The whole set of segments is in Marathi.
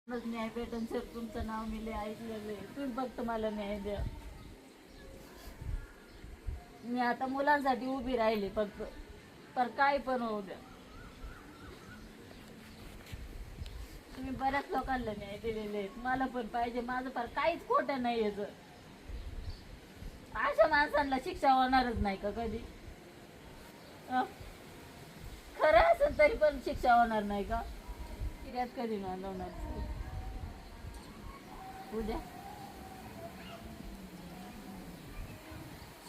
न्याय भेटन सर, तुमचं नाव मी लय ऐकलेलं आहे. तुम्ही फक्त मला न्याय द्या. मी आता मुलांसाठी उभी राहिली फक्त, तर काय पण होऊ द्या. तुम्ही बऱ्याच लोकांना न्याय दिलेले आहेत, मला पण पाहिजे. माझं फार काहीच खोटं नाही याच. अशा माणसांना शिक्षा होणारच नाही का कधी? खरं असेल तरी पण शिक्षा होणार नाही का? किर्यात कधी नोंदवणार उद्या?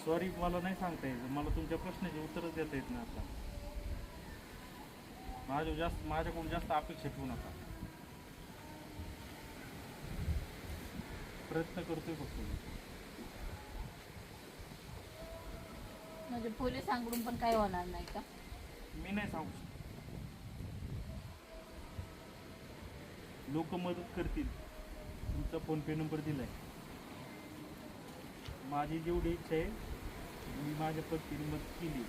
सॉरी मला नाही सांगता येत, मला तुमच्या प्रश्नाची उत्तरच देता येत नाही. आता माझ्याकडून जास्त अपेक्षा ठेवू नका. प्रयत्न करतोय फक्त. म्हणजे पोलिसांकडून पण काही होणार नाही का? मी नाही सांगू शकत. लोक मदत करतील. तुमचा फोन पे नंबर दिलाय. माझी जेवढी इच्छा आहे मी माझ्या पद्धतीने मदत केली.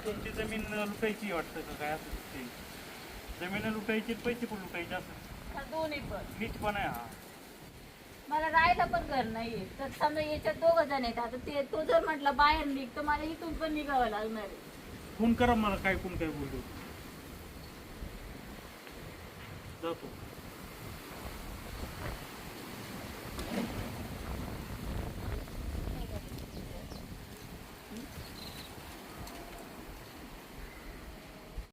तुमची जमीन लुटायची वाटतं का? काय असं ते जमीन लुटायची, पैसे पण लुटायचे असं दोन्ही पण नीट पण आहे. हा, मला राहायला पण घर नाहीये. तर समजा याच्यात 2 जण आहेत. आता ते तू जर म्हटलं बाहेर निघ, तर मला इथून पण निघावं लागणार आहे. फोन करा मला, काय कोण काय बोलतो. जातो.